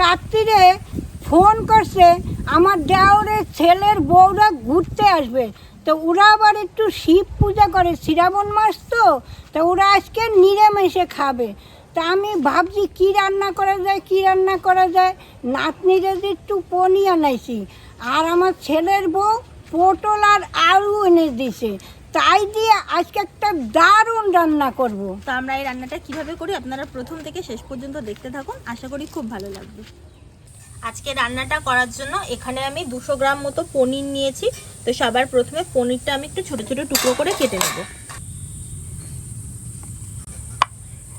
রাত্রিরে ফোন করছে আমার দেওরের ছেলের বউরা ঘুরতে আসবে, তো ওরা আবার একটু শিব পূজা করে, শ্রাবণ মাস তো ওরা আজকে নিরামিষে খাবে। তা আমি ভাবছি কী রান্না করা যায়। নাতনিরে একটু পনির আনাইছি, আর আমার ছেলের বউ পটল আর আলু এনে দিছে, তাই দিয়ে আজকে একটা দারুণ রান্না করব। তো আমরা এই রান্নাটা কিভাবে করি আপনারা প্রথম থেকে শেষ পর্যন্ত দেখতে থাকুন, আশা করি খুব ভালো লাগবে। আজকে রান্নাটা করার জন্য এখানে আমি 200 গ্রাম মতো পনির নিয়েছি। তো সবার প্রথমে পনিরটা আমি একটু ছোট ছোট টুকরো করে কেটে নেব।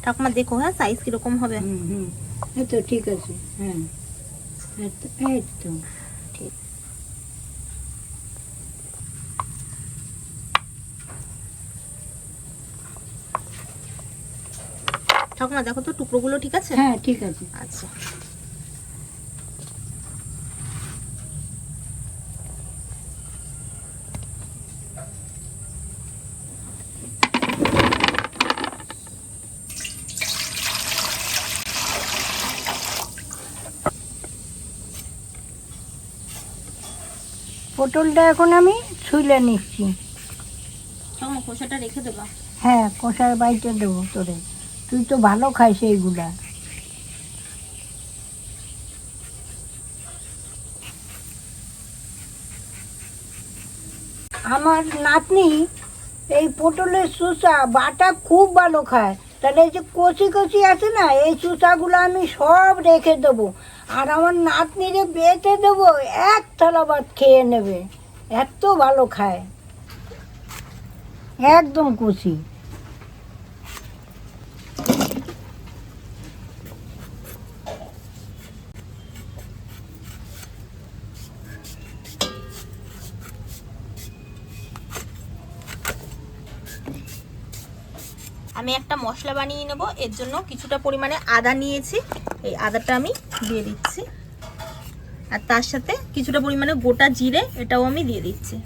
ঠাকুমা দেখো হ্যাঁ সাইজ কিরকম হবে। এই তো ঠিক আছে, হ্যাঁ এই তো ঠিক। ঠাকুমা দেখো তো টুকরোগুলো ঠিক আছে? হ্যাঁ ঠিক আছে। আচ্ছা, পটলটা এখন আমি ছুলে নিচ্ছি। ঠাকুমা খোসাটা রেখে দেবা? হ্যাঁ, কষার বাইটে দেবো তোরে, তুই তো ভালো খাইস এইগুলা। আমার নাতনি এই পটলের শসা বাটা খুব ভালো খায়, তাহলে এই যে কচি কচি আছে না, এই শসাগুলো আমি সব রেখে দেবো, আর আমার নাতনিরে বেটে দেবো, এক থালা ভাত খেয়ে নেবে, এত ভালো খায়, একদম কচি। আমি একটা মশলা বানিয়ে নেব, এর জন্য কিছুটা পরিমাণে আদা নিয়েছি, এই আদাটা আমি দিয়ে দিচ্ছি, আর তার সাথে কিছুটা পরিমাণে গোটা জিরে এটাও আমি দিয়ে দিচ্ছি।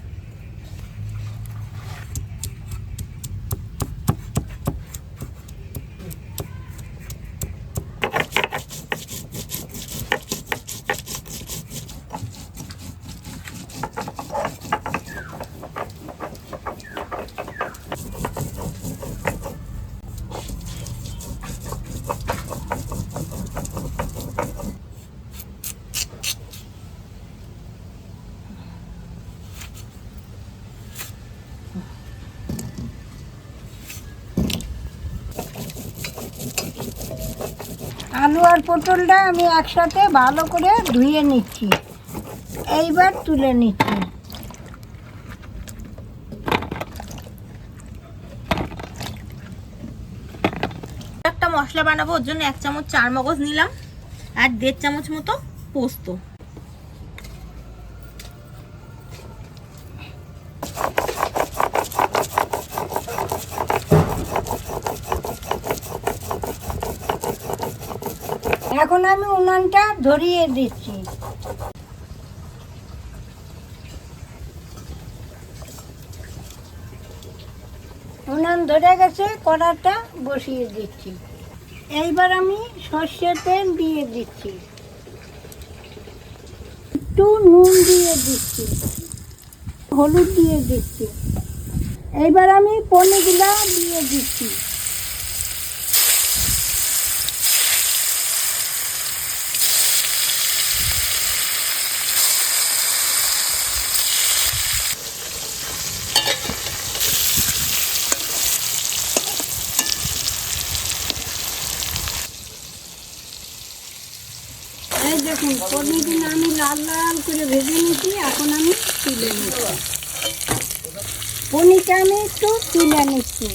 আলু আর পটলটা আমি একসাথে ভালো করে ধুয়ে নিচ্ছি, এইবার তুলে নিচ্ছি। একটা মশলা বানাবো, ওর জন্য 1 চামচ চারমগজ নিলাম আর 1.5 চামচ মতো পোস্ত। এখন আমি উনানটা ধরিয়ে দিচ্ছি। উনান ধরে গেছে, কড়াটা বসিয়ে দিচ্ছি। এইবার আমি সর্ষের তেল দিয়ে দিচ্ছি, একটু নুন দিয়ে দিচ্ছি, হলুদ দিয়ে দিচ্ছি। এইবার আমি পনিরগুলা দিয়ে দিচ্ছি। এই দেখুন পনিরগুলো আমি লাল লাল করে ভেজে নিচ্ছি, এখন আমি তুলে নিচ্ছি। পনিরটা আমি একটু তুলে নিচ্ছি।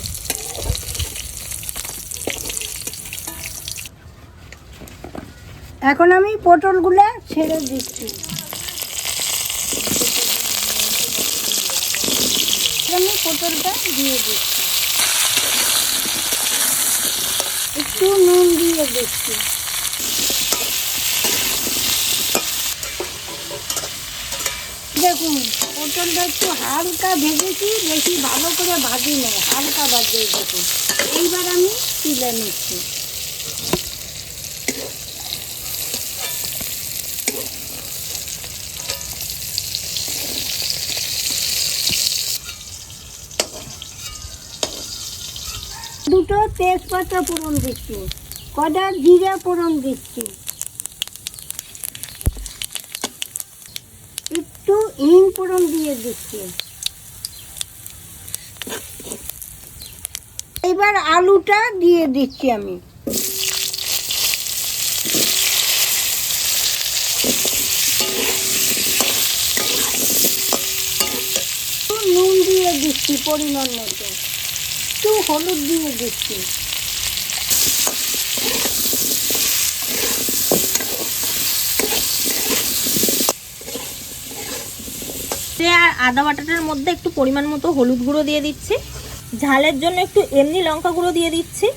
এখন আমি পটলগুলো ছেড়ে দিচ্ছি। আমি পটলটা দিয়ে দিচ্ছি, একটু নুন দিয়ে দিচ্ছি। দেখুন পটলটা একটু হালকা ভেজেছি, বেশি ভালো করে ভাজি নেই, হালকা ভাজে। দেখুন এইবার আমি তুলে নিচ্ছি। দুটো তেজপাতা ফোড়ন দিচ্ছি, কটা জিরা ফোড়ন দিচ্ছি, একটু হিং ফোড়ন দিয়ে দিচ্ছি। এবার আলুটা দিয়ে দিচ্ছি আমি। নুন দিয়ে দিচ্ছি পরিমাণ মতো, একটু হলুদ দিয়ে দিচ্ছি। আর আদা বাটাটার মধ্যে একটু পরিমাণ মতো হলুদ গুঁড়ো দিয়ে দিচ্ছি, ঝালের জন্য একটু এমনি লঙ্কা গুঁড়ো দিয়ে দিচ্ছি,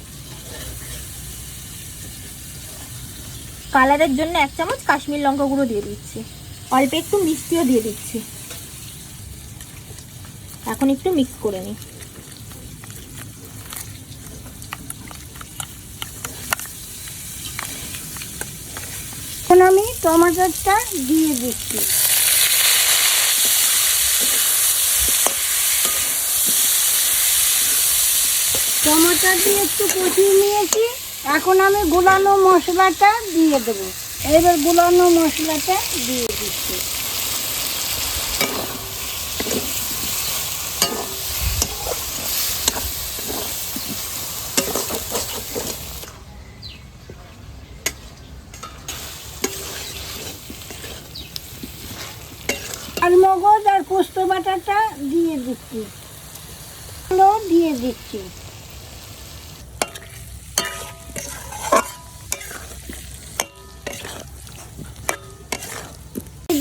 কালারের জন্য 1 চামচ কাশ্মীর লঙ্কা গুঁড়ো দিয়ে দিচ্ছি, অল্প একটু মিষ্টিও দিয়ে দিচ্ছি। এখন একটু মিক্স করে নিই। এখন আমি টমেটোটা দিয়ে দিচ্ছি। টমেটো দিয়ে একটু কষিয়ে নিয়েছি, এখন আমি গুলানো মশলাটা দিয়ে দেবো। এবার গুলানো মশলাটা দিয়ে দিচ্ছি। আর মগজ আর পোস্ত বাটাটা দিয়ে দিচ্ছি, দিয়ে দিচ্ছি।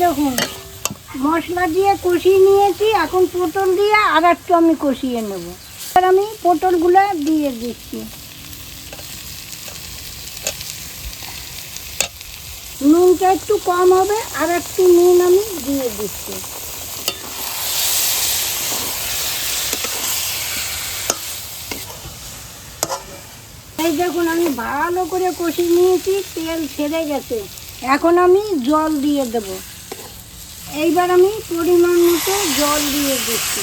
দেখুন মশলা দিয়ে কষিয়ে নিয়েছি, এখন পটল দিয়ে আর একটু আমি কষিয়ে নেব। এবার আমি পটলগুলো দিয়ে দিচ্ছি। নুনটা একটু কম হবে, আর একটু নুন আমি দিয়ে দিচ্ছি। এই দেখুন আমি ভালো করে কষিয়ে নিয়েছি, তেল ছেড়ে গেছে। এখন আমি জল দিয়ে দেব। এইবার আমি পরিমাণ মতো জল দিয়ে দিচ্ছি।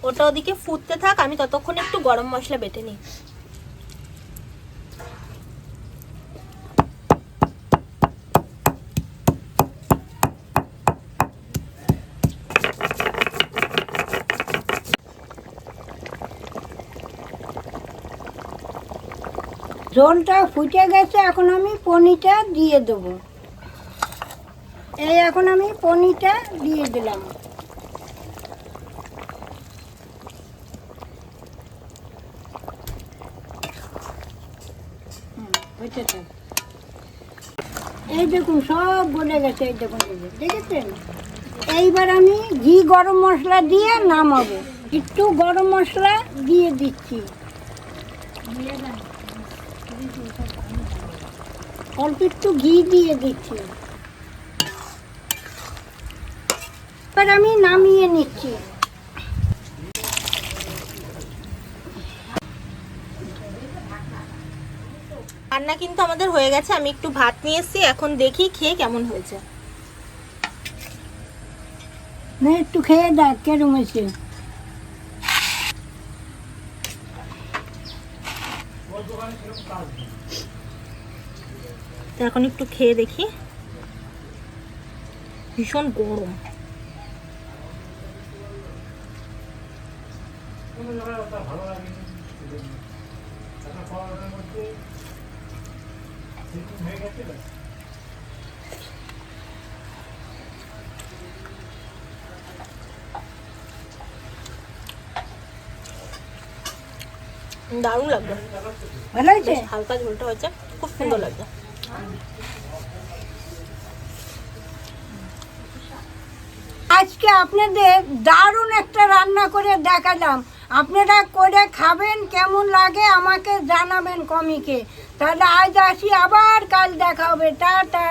ওটা ওদিকে ফুটতে থাক, আমি ততক্ষণ একটু গরম মশলা বেটে নিই। ঝোলটা ফুটে গেছে, এখন আমি পনিরটা দিয়ে দেবো। এই এখন আমি পনিরটা দিয়ে দিলাম। এই দেখুন সব গলে গেছে, এই দেখুন দেখেছেন। এইবার আমি ঘি গরম মশলা দিয়ে নামাবো। একটু গরম মশলা দিয়ে দিচ্ছি, অল্প একটু ঘি দিয়ে দিচ্ছি। এবার আমি নামিয়ে নিচ্ছি। রান্না কিন্তু আমাদের হয়ে গেছে, আমি একটু ভাত নিয়ে এসেছি, এখন দেখি খেয়ে কেমন হয়েছে। না একটু খেয়ে দেখ কেরম হয়েছে। তো এখন একটু খেয়ে দেখি। ভীষণ গরম। দারুণ লাগবে, ভালো হয়েছে। বেশ হালকা ঝোলটা হয়েছে, খুব সুন্দর লাগছে। আজকে আপনাদের দারুণ একটা রান্না করে দেখালাম। আপনারা করে খাবেন, কেমন লাগে আমাকে জানাবেন কমিকে। তাহলে আজ আসি, আবার কাল দেখা হবে। টাটা।